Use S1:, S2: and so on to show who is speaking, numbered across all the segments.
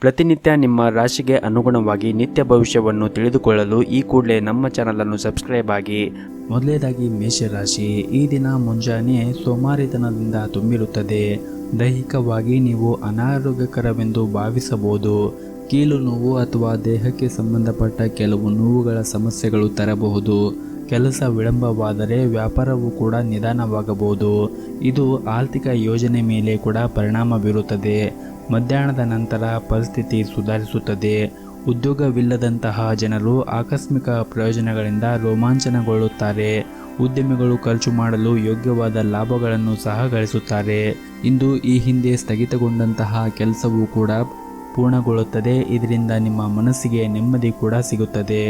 S1: ಪ್ರತಿನಿತ್ಯ ನಿಮ್ಮ ರಾಶಿಗೆ ಅನುಗುಣವಾಗಿ ನಿತ್ಯ ಭವಿಷ್ಯವನ್ನು ತಿಳಿದುಕೊಳ್ಳಲು ಈ ಕೂಡಲೇ ನಮ್ಮ ಚಾನಲನ್ನು ಸಬ್ಸ್ಕ್ರೈಬ್ ಆಗಿ. ಮೊದಲನೇದಾಗಿ ಮೇಷರಾಶಿ. ಈ ದಿನ ಮುಂಜಾನೆ ಸೋಮಾರಿತನದಿಂದ ತುಂಬಿರುತ್ತದೆ. ದೈಹಿಕವಾಗಿ ನೀವು ಅನಾರೋಗ್ಯಕರವೆಂದು ಭಾವಿಸಬಹುದು. ಕೀಲು ನೋವು ಅಥವಾ ದೇಹಕ್ಕೆ ಸಂಬಂಧಪಟ್ಟ ಕೆಲವು ನೋವುಗಳ ಸಮಸ್ಯೆಗಳು ತರಬಹುದು. ಕೆಲಸ ವಿಳಂಬವಾದರೆ ವ್ಯಾಪಾರವು ಕೂಡ ನಿಧಾನವಾಗಬಹುದು. ಇದು ಆರ್ಥಿಕ ಯೋಜನೆ ಮೇಲೆ ಕೂಡ ಪರಿಣಾಮ ಬೀರುತ್ತದೆ. ಮಧ್ಯಾಹ್ನದ ನಂತರ ಪರಿಸ್ಥಿತಿ ಸುಧಾರಿಸುತ್ತದೆ. ಉದ್ಯೋಗವಿಲ್ಲದಂತಹ ಜನರು ಆಕಸ್ಮಿಕ ಪ್ರಯೋಜನಗಳಿಂದ ರೋಮಾಂಚನಗೊಳ್ಳುತ್ತಾರೆ. ಉದ್ಯಮಿಗಳು ಖರ್ಚು ಮಾಡಲು ಯೋಗ್ಯವಾದ ಲಾಭಗಳನ್ನು ಸಹ ಗಳಿಸುತ್ತಾರೆ. ಇಂದು ಈ ಹಿಂದೆ ಸ್ಥಗಿತಗೊಂಡಂತಹ ಕೆಲಸವೂ ಕೂಡ ಪೂರ್ಣಗೊಳ್ಳುತ್ತದೆ. ಇದರಿಂದ ನಿಮ್ಮ ಮನಸ್ಸಿಗೆ ನೆಮ್ಮದಿ ಕೂಡ ಸಿಗುತ್ತದೆ.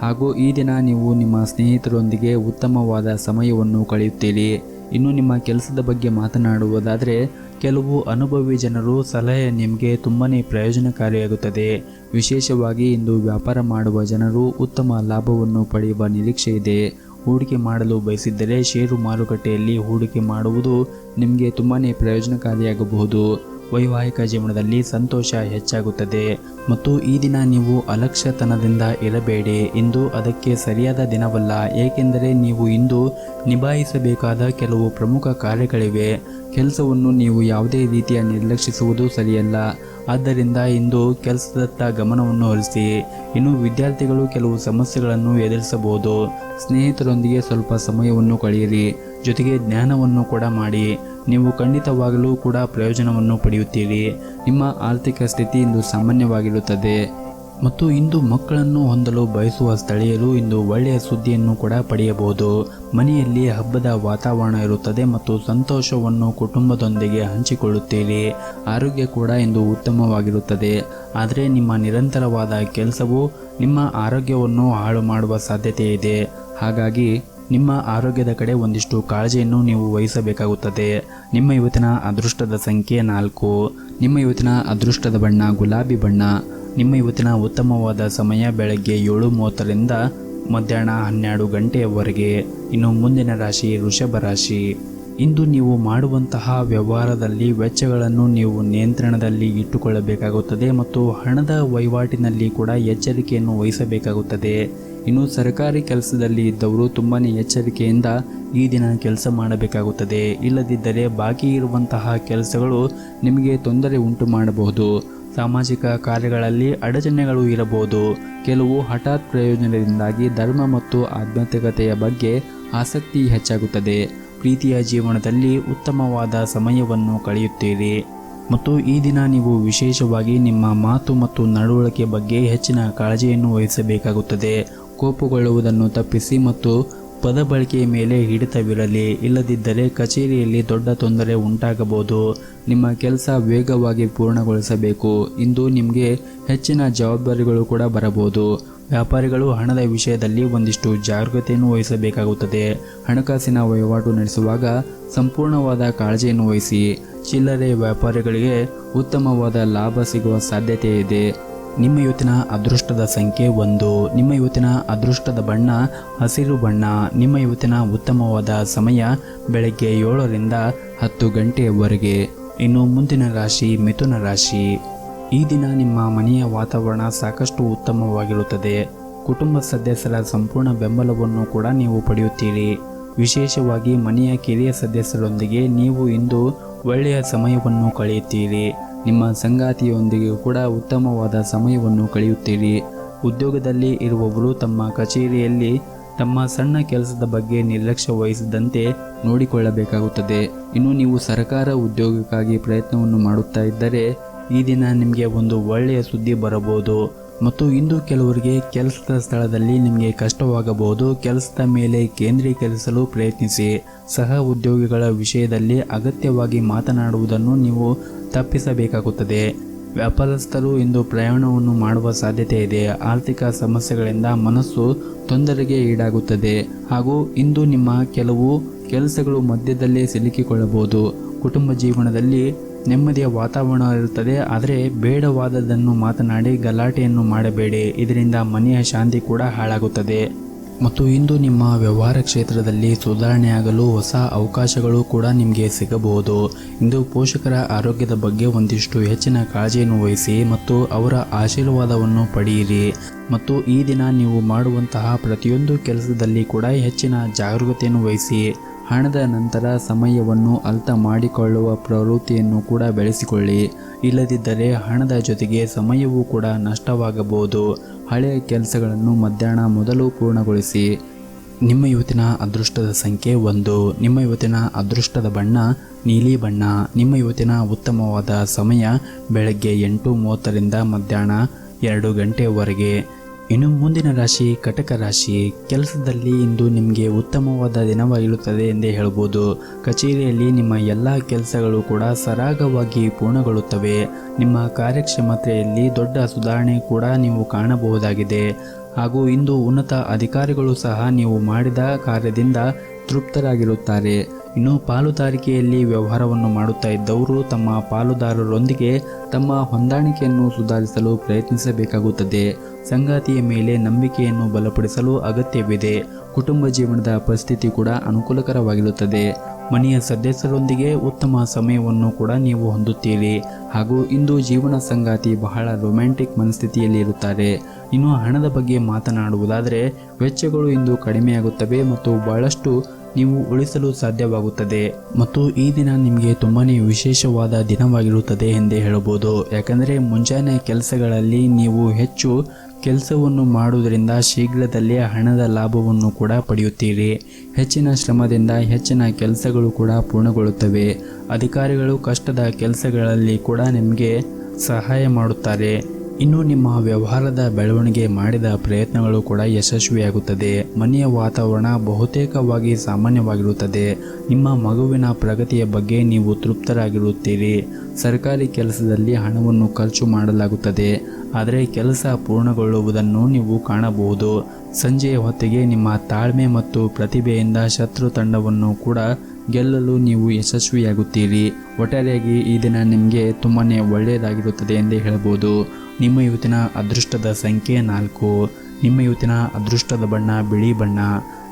S1: ಹಾಗೂ ಈ ದಿನ ನೀವು ನಿಮ್ಮ ಸ್ನೇಹಿತರೊಂದಿಗೆ ಉತ್ತಮವಾದ ಸಮಯವನ್ನು ಕಳೆಯುತ್ತೀರಿ. ಇನ್ನು ನಿಮ್ಮ ಕೆಲಸದ ಬಗ್ಗೆ ಮಾತನಾಡುವುದಾದರೆ ಕೆಲವು ಅನುಭವಿ ಜನರು ಸಲಹೆ ನಿಮಗೆ ತುಂಬಾ ಪ್ರಯೋಜನಕಾರಿಯಾಗುತ್ತದೆ. ವಿಶೇಷವಾಗಿ ಇಂದು ವ್ಯಾಪಾರ ಮಾಡುವ ಜನರು ಉತ್ತಮ ಲಾಭವನ್ನು ಪಡೆಯುವ ನಿರೀಕ್ಷೆ ಇದೆ. ಹೂಡಿಕೆ ಮಾಡಲು ಬಯಸಿದ್ದರೆ ಷೇರು ಮಾರುಕಟ್ಟೆಯಲ್ಲಿ ಹೂಡಿಕೆ ಮಾಡುವುದು ನಿಮಗೆ ತುಂಬಾ ಪ್ರಯೋಜನಕಾರಿಯಾಗಬಹುದು. ವೈವಾಹಿಕ ಜೀವನದಲ್ಲಿ ಸಂತೋಷ ಹೆಚ್ಚಾಗುತ್ತದೆ. ಮತ್ತು ಈ ದಿನ ನೀವು ಅಲಕ್ಷ್ಯತನದಿಂದ ಇರಬೇಡಿ. ಇಂದು ಅದಕ್ಕೆ ಸರಿಯಾದ ದಿನವಲ್ಲ, ಏಕೆಂದರೆ ನೀವು ಇಂದು ನಿಭಾಯಿಸಬೇಕಾದ ಕೆಲವು ಪ್ರಮುಖ ಕಾರ್ಯಗಳಿವೆ. ಕೆಲಸವನ್ನು ನೀವು ಯಾವುದೇ ರೀತಿಯ ನಿರ್ಲಕ್ಷಿಸುವುದು ಸರಿಯಲ್ಲ. ಆದ್ದರಿಂದ ಇಂದು ಕೆಲಸದತ್ತ ಗಮನವನ್ನು ಹರಿಸಿ. ಇನ್ನು ವಿದ್ಯಾರ್ಥಿಗಳು ಕೆಲವು ಸಮಸ್ಯೆಗಳನ್ನು ಎದುರಿಸಬಹುದು. ಸ್ನೇಹಿತರೊಂದಿಗೆ ಸ್ವಲ್ಪ ಸಮಯವನ್ನು ಕಳೆಯಿರಿ. ಜೊತೆಗೆ ಜ್ಞಾನವನ್ನು ಕೂಡ ಮಾಡಿ. ನೀವು ಖಂಡಿತವಾಗಲೂ ಕೂಡ ಪ್ರಯೋಜನವನ್ನು ಪಡೆಯುತ್ತೀರಿ. ನಿಮ್ಮ ಆರ್ಥಿಕ ಸ್ಥಿತಿ ಇಂದು ಸಾಮಾನ್ಯವಾಗಿರುತ್ತದೆ. ಮತ್ತು ಇಂದು ಮಕ್ಕಳನ್ನು ಹೊಂದಲು ಬಯಸುವ ಸ್ಥಳೀಯರು ಇಂದು ಒಳ್ಳೆಯ ಸುದ್ದಿಯನ್ನು ಕೂಡ ಪಡೆಯಬಹುದು. ಮನೆಯಲ್ಲಿ ಹಬ್ಬದ ವಾತಾವರಣ ಇರುತ್ತದೆ ಮತ್ತು ಸಂತೋಷವನ್ನು ಕುಟುಂಬದೊಂದಿಗೆ ಹಂಚಿಕೊಳ್ಳುತ್ತೀರಿ. ಆರೋಗ್ಯ ಕೂಡ ಇಂದು ಉತ್ತಮವಾಗಿರುತ್ತದೆ. ಆದರೆ ನಿಮ್ಮ ನಿರಂತರವಾದ ಕೆಲಸವು ನಿಮ್ಮ ಆರೋಗ್ಯವನ್ನು ಹಾಳು ಮಾಡುವ ಸಾಧ್ಯತೆ ಇದೆ. ಹಾಗಾಗಿ ನಿಮ್ಮ ಆರೋಗ್ಯದ ಕಡೆ ಒಂದಿಷ್ಟು ಕಾಳಜಿಯನ್ನು ನೀವು ವಹಿಸಬೇಕಾಗುತ್ತದೆ. ನಿಮ್ಮ ಇವತ್ತಿನ ಅದೃಷ್ಟದ ಸಂಖ್ಯೆ 4. ನಿಮ್ಮ ಇವತ್ತಿನ ಅದೃಷ್ಟದ ಬಣ್ಣ ಗುಲಾಬಿ ಬಣ್ಣ. ನಿಮ್ಮ ಇವತ್ತಿನ ಉತ್ತಮವಾದ ಸಮಯ ಬೆಳಗ್ಗೆ 7:30ರಿಂದ ಮಧ್ಯಾಹ್ನ 12 ಗಂಟೆಯವರೆಗೆ. ಇನ್ನು ಮುಂದಿನ ರಾಶಿ ವೃಷಭ ರಾಶಿ. ಇಂದು ನೀವು ಮಾಡುವಂತಹ ವ್ಯವಹಾರದಲ್ಲಿ ವೆಚ್ಚಗಳನ್ನು ನೀವು ನಿಯಂತ್ರಣದಲ್ಲಿ ಇಟ್ಟುಕೊಳ್ಳಬೇಕಾಗುತ್ತದೆ ಮತ್ತು ಹಣದ ವಹಿವಾಟಿನಲ್ಲಿ ಕೂಡ ಎಚ್ಚರಿಕೆಯನ್ನು ವಹಿಸಬೇಕಾಗುತ್ತದೆ. ಇನ್ನು ಸರ್ಕಾರಿ ಕೆಲಸದಲ್ಲಿ ಇದ್ದವರು ತುಂಬಾ ಎಚ್ಚರಿಕೆಯಿಂದ ಈ ದಿನ ಕೆಲಸ ಮಾಡಬೇಕಾಗುತ್ತದೆ. ಇಲ್ಲದಿದ್ದರೆ ಬಾಕಿ ಇರುವಂತಹ ಕೆಲಸಗಳು ನಿಮಗೆ ತೊಂದರೆ ಉಂಟು ಮಾಡಬಹುದು. ಸಾಮಾಜಿಕ ಕಾರ್ಯಗಳಲ್ಲಿ ಅಡಚಣೆಗಳು ಇರಬಹುದು. ಕೆಲವು ಹಠಾತ್ ಪ್ರಯೋಜನದಿಂದಾಗಿ ಧರ್ಮ ಮತ್ತು ಆಧ್ಯಾತ್ಮಿಕತೆಯ ಬಗ್ಗೆ ಆಸಕ್ತಿ ಹೆಚ್ಚಾಗುತ್ತದೆ. ಪ್ರೀತಿಯ ಜೀವನದಲ್ಲಿ ಉತ್ತಮವಾದ ಸಮಯವನ್ನು ಕಳೆಯುತ್ತೀರಿ. ಮತ್ತು ಈ ದಿನ ನೀವು ವಿಶೇಷವಾಗಿ ನಿಮ್ಮ ಮಾತು ಮತ್ತು ನಡವಳಿಕೆ ಬಗ್ಗೆ ಹೆಚ್ಚಿನ ಕಾಳಜಿಯನ್ನು ವಹಿಸಬೇಕಾಗುತ್ತದೆ. ಕೋಪಗೊಳ್ಳುವುದನ್ನು ತಪ್ಪಿಸಿ ಮತ್ತು ಪದ ಬಳಕೆಯ ಮೇಲೆ ಹಿಡಿತವಿರಲಿ. ಇಲ್ಲದಿದ್ದರೆ ಕಚೇರಿಯಲ್ಲಿ ದೊಡ್ಡ ತೊಂದರೆ ಉಂಟಾಗಬಹುದು. ನಿಮ್ಮ ಕೆಲಸ ವೇಗವಾಗಿ ಪೂರ್ಣಗೊಳಿಸಬೇಕು. ಇಂದು ನಿಮಗೆ ಹೆಚ್ಚಿನ ಜವಾಬ್ದಾರಿಗಳು ಕೂಡ ಬರಬಹುದು. ವ್ಯಾಪಾರಿಗಳು ಹಣದ ವಿಷಯದಲ್ಲಿ ಒಂದಿಷ್ಟು ಜಾಗೃತೆಯನ್ನು ವಹಿಸಬೇಕಾಗುತ್ತದೆ. ಹಣಕಾಸಿನ ವಹಿವಾಟು ನಡೆಸುವಾಗ ಸಂಪೂರ್ಣವಾದ ಕಾಳಜಿಯನ್ನು ವಹಿಸಿ. ಚಿಲ್ಲರೆ ವ್ಯಾಪಾರಿಗಳಿಗೆ ಉತ್ತಮವಾದ ಲಾಭ ಸಿಗುವ ಸಾಧ್ಯತೆ ಇದೆ. ನಿಮ್ಮ ಇವತ್ತಿನ ಅದೃಷ್ಟದ ಸಂಖ್ಯೆ 1. ನಿಮ್ಮ ಇವತ್ತಿನ ಅದೃಷ್ಟದ ಬಣ್ಣ ಹಸಿರು ಬಣ್ಣ. ನಿಮ್ಮ ಇವತ್ತಿನ ಉತ್ತಮವಾದ ಸಮಯ ಬೆಳಗ್ಗೆ 7ರಿಂದ 10 ಗಂಟೆಯವರೆಗೆ. ಇನ್ನು ಮುಂದಿನ ರಾಶಿ ಮಿಥುನ ರಾಶಿ. ಈ ದಿನ ನಿಮ್ಮ ಮನೆಯ ವಾತಾವರಣ ಸಾಕಷ್ಟು ಉತ್ತಮವಾಗಿರುತ್ತದೆ. ಕುಟುಂಬ ಸದಸ್ಯರ ಸಂಪೂರ್ಣ ಬೆಂಬಲವನ್ನು ಕೂಡ ನೀವು ಪಡೆಯುತ್ತೀರಿ. ವಿಶೇಷವಾಗಿ ಮನೆಯ ಕಿರಿಯ ಸದಸ್ಯರೊಂದಿಗೆ ನೀವು ಇಂದು ಒಳ್ಳೆಯ ಸಮಯವನ್ನು ಕಳೆಯುತ್ತೀರಿ. ನಿಮ್ಮ ಸಂಗಾತಿಯೊಂದಿಗೆ ಕೂಡ ಉತ್ತಮವಾದ ಸಮಯವನ್ನು ಕಳೆಯುತ್ತೀರಿ. ಉದ್ಯೋಗದಲ್ಲಿ ಇರುವವರು ತಮ್ಮ ಕಚೇರಿಯಲ್ಲಿ ತಮ್ಮ ಸಣ್ಣ ಕೆಲಸದ ಬಗ್ಗೆ ನಿರ್ಲಕ್ಷ್ಯ ವಹಿಸದಂತೆ ನೋಡಿಕೊಳ್ಳಬೇಕಾಗುತ್ತದೆ. ಇನ್ನು ನೀವು ಸರ್ಕಾರ ಉದ್ಯೋಗಕ್ಕಾಗಿ ಪ್ರಯತ್ನವನ್ನು ಮಾಡುತ್ತಾ ಇದ್ದರೆ ಈ ದಿನ ನಿಮಗೆ ಒಂದು ಒಳ್ಳೆಯ ಸುದ್ದಿ ಬರಬಹುದು. ಮತ್ತು ಇಂದು ಕೆಲವರಿಗೆ ಕೆಲಸದ ಸ್ಥಳದಲ್ಲಿ ನಿಮಗೆ ಕಷ್ಟವಾಗಬಹುದು. ಕೆಲಸದ ಮೇಲೆ ಕೇಂದ್ರೀಕರಿಸಲು ಪ್ರಯತ್ನಿಸಿ. ಸಹ ಉದ್ಯೋಗಿಗಳ ವಿಷಯದಲ್ಲಿ ಅಗತ್ಯವಾಗಿ ಮಾತನಾಡುವುದನ್ನು ನೀವು ತಪ್ಪಿಸಬೇಕಾಗುತ್ತದೆ. ವ್ಯಾಪಾರಸ್ಥರು ಇಂದು ಪ್ರಯಾಣವನ್ನು ಮಾಡುವ ಸಾಧ್ಯತೆ ಇದೆ. ಆರ್ಥಿಕ ಸಮಸ್ಯೆಗಳಿಂದ ಮನಸ್ಸು ತೊಂದರೆಗೆ ಈಡಾಗುತ್ತದೆ. ಹಾಗೂ ಇಂದು ನಿಮ್ಮ ಕೆಲವು ಕೆಲಸಗಳು ಮಧ್ಯದಲ್ಲೇ ಸಿಲುಕಿಕೊಳ್ಳಬಹುದು. ಕುಟುಂಬ ಜೀವನದಲ್ಲಿ ನೆಮ್ಮದಿಯ ವಾತಾವರಣ ಇರುತ್ತದೆ. ಆದರೆ ಬೇಡವಾದದನ್ನು ಮಾತನಾಡಿ ಗಲಾಟೆಯನ್ನು ಮಾಡಬೇಡಿ. ಇದರಿಂದ ಮನೆಯ ಶಾಂತಿ ಕೂಡ ಹಾಳಾಗುತ್ತದೆ. ಮತ್ತು ಇಂದು ನಿಮ್ಮ ವ್ಯವಹಾರ ಕ್ಷೇತ್ರದಲ್ಲಿ ಸುಧಾರಣೆಯಾಗಲು ಹೊಸ ಅವಕಾಶಗಳು ಕೂಡ ನಿಮಗೆ ಸಿಗಬಹುದು. ಇಂದು ಪೋಷಕರ ಆರೋಗ್ಯದ ಬಗ್ಗೆ ಒಂದಿಷ್ಟು ಹೆಚ್ಚಿನ ಕಾಳಜಿಯನ್ನು ವಹಿಸಿ ಮತ್ತು ಅವರ ಆಶೀರ್ವಾದವನ್ನು ಪಡೆಯಿರಿ. ಮತ್ತು ಈ ದಿನ ನೀವು ಮಾಡುವಂತಹ ಪ್ರತಿಯೊಂದು ಕೆಲಸದಲ್ಲಿ ಕೂಡ ಹೆಚ್ಚಿನ ಜಾಗರೂಕತೆಯನ್ನು ವಹಿಸಿ. ಹಣದ ನಂತರ ಸಮಯವನ್ನು ಅರ್ಥ ಮಾಡಿಕೊಳ್ಳುವ ಪ್ರವೃತ್ತಿಯನ್ನು ಕೂಡ ಬೆಳೆಸಿಕೊಳ್ಳಿ. ಇಲ್ಲದಿದ್ದರೆ ಹಣದ ಜೊತೆಗೆ ಸಮಯವೂ ಕೂಡ ನಷ್ಟವಾಗಬಹುದು. ಹಳೆಯ ಕೆಲಸಗಳನ್ನು ಮಧ್ಯಾಹ್ನ ಮೊದಲು ಪೂರ್ಣಗೊಳಿಸಿ. ನಿಮ್ಮ ಇವತ್ತಿನ ಅದೃಷ್ಟದ ಸಂಖ್ಯೆ 1. ನಿಮ್ಮ ಇವತ್ತಿನ ಅದೃಷ್ಟದ ಬಣ್ಣ ನೀಲಿ ಬಣ್ಣ. ನಿಮ್ಮ ಇವತ್ತಿನ ಉತ್ತಮವಾದ ಸಮಯ ಬೆಳಗ್ಗೆ 8:30ರಿಂದ ಮಧ್ಯಾಹ್ನ 2 ಗಂಟೆವರೆಗೆ. ಇನ್ನು ಮುಂದಿನ ರಾಶಿ ಕಟಕ ರಾಶಿ. ಕೆಲಸದಲ್ಲಿ ಇಂದು ನಿಮಗೆ ಉತ್ತಮವಾದ ದಿನವಾಗಿರುತ್ತದೆ ಎಂದೇ ಹೇಳ್ಬೋದು. ಕಚೇರಿಯಲ್ಲಿ ನಿಮ್ಮ ಎಲ್ಲ ಕೆಲಸಗಳು ಕೂಡ ಸರಾಗವಾಗಿ ಪೂರ್ಣಗೊಳ್ಳುತ್ತವೆ. ನಿಮ್ಮ ಕಾರ್ಯಕ್ಷಮತೆಯಲ್ಲಿ ದೊಡ್ಡ ಸುಧಾರಣೆ ಕೂಡ ನೀವು ಕಾಣಬಹುದಾಗಿದೆ. ಹಾಗೂ ಇಂದು ಉನ್ನತ ಅಧಿಕಾರಿಗಳು ಸಹ ನೀವು ಮಾಡಿದ ಕಾರ್ಯದಿಂದ ತೃಪ್ತರಾಗಿರುತ್ತಾರೆ. ಇನ್ನು ಪಾಲುದಾರಿಕೆಯಲ್ಲಿ ವ್ಯವಹಾರವನ್ನು ಮಾಡುತ್ತಾ ಇದ್ದವರು ತಮ್ಮ ಪಾಲುದಾರರೊಂದಿಗೆ ತಮ್ಮ ಹೊಂದಾಣಿಕೆಯನ್ನು ಸುಧಾರಿಸಲು ಪ್ರಯತ್ನಿಸಬೇಕಾಗುತ್ತದೆ. ಸಂಗಾತಿಯ ಮೇಲೆ ನಂಬಿಕೆಯನ್ನು ಬಲಪಡಿಸಲು ಅಗತ್ಯವಿದೆ. ಕುಟುಂಬ ಜೀವನದ ಪರಿಸ್ಥಿತಿ ಕೂಡ ಅನುಕೂಲಕರವಾಗಿರುತ್ತದೆ. ಮನೆಯ ಸದಸ್ಯರೊಂದಿಗೆ ಉತ್ತಮ ಸಮಯವನ್ನು ಕೂಡ ನೀವು ಹೊಂದುತ್ತೀರಿ. ಹಾಗೂ ಇಂದು ಜೀವನ ಸಂಗಾತಿ ಬಹಳ ರೊಮ್ಯಾಂಟಿಕ್ ಮನಸ್ಥಿತಿಯಲ್ಲಿ ಇರುತ್ತಾರೆ. ಇನ್ನು ಹಣದ ಬಗ್ಗೆ ಮಾತನಾಡುವುದಾದರೆ ವೆಚ್ಚಗಳು ಇಂದು ಕಡಿಮೆಯಾಗುತ್ತವೆ ಮತ್ತು ಬಹಳಷ್ಟು ನೀವು ಉಳಿಸಲು ಸಾಧ್ಯವಾಗುತ್ತದೆ. ಮತ್ತು ಈ ದಿನ ನಿಮಗೆ ತುಂಬಾನೇ ವಿಶೇಷವಾದ ದಿನವಾಗಿರುತ್ತದೆ ಎಂದೇ ಹೇಳಬಹುದು. ಯಾಕಂದರೆ ಮುಂಜಾನೆ ಕೆಲಸಗಳಲ್ಲಿ ನೀವು ಹೆಚ್ಚು ಕೆಲಸವನ್ನು ಮಾಡುವುದರಿಂದ ಶೀಘ್ರದಲ್ಲೇ ಹಣದ ಲಾಭವನ್ನು ಕೂಡ ಪಡೆಯುತ್ತೀರಿ. ಹೆಚ್ಚಿನ ಶ್ರಮದಿಂದ ಹೆಚ್ಚಿನ ಕೆಲಸಗಳು ಕೂಡ ಪೂರ್ಣಗೊಳ್ಳುತ್ತವೆ. ಅಧಿಕಾರಿಗಳು ಕಷ್ಟದ ಕೆಲಸಗಳಲ್ಲಿ ಕೂಡ ನಿಮಗೆ ಸಹಾಯ ಮಾಡುತ್ತಾರೆ. ಇನ್ನು ನಿಮ್ಮ ವ್ಯವಹಾರದ ಬೆಳವಣಿಗೆ ಮಾಡಿದ ಪ್ರಯತ್ನಗಳು ಕೂಡ ಯಶಸ್ವಿಯಾಗುತ್ತದೆ. ಮನೆಯ ವಾತಾವರಣ ಬಹುತೇಕವಾಗಿ ಸಾಮಾನ್ಯವಾಗಿರುತ್ತದೆ. ನಿಮ್ಮ ಮಗುವಿನ ಪ್ರಗತಿಯ ಬಗ್ಗೆ ನೀವು ತೃಪ್ತರಾಗಿರುತ್ತೀರಿ. ಸರ್ಕಾರಿ ಕೆಲಸದಲ್ಲಿ ಹಣವನ್ನು ಖರ್ಚು ಮಾಡಲಾಗುತ್ತದೆ, ಆದರೆ ಕೆಲಸ ಪೂರ್ಣಗೊಳ್ಳುವುದನ್ನು ನೀವು ಕಾಣಬಹುದು. ಸಂಜೆಯ ಹೊತ್ತಿಗೆ ನಿಮ್ಮ ತಾಳ್ಮೆ ಮತ್ತು ಪ್ರತಿಭೆಯಿಂದ ಶತ್ರು ತಂಡವನ್ನು ಕೂಡ ಗೆಲ್ಲಲು ನೀವು ಯಶಸ್ವಿಯಾಗುತ್ತೀರಿ. ಒಟ್ಟಾರೆಯಾಗಿ ಈ ದಿನ ನಿಮಗೆ ತುಂಬಾ ಒಳ್ಳೆಯದಾಗಿರುತ್ತದೆ ಎಂದೇ ಹೇಳಬಹುದು. ನಿಮ್ಮ ಇವತ್ತಿನ ಅದೃಷ್ಟದ ಸಂಖ್ಯೆ 4. ನಿಮ್ಮ ಇವತ್ತಿನ ಅದೃಷ್ಟದ ಬಣ್ಣ ಬಿಳಿ ಬಣ್ಣ.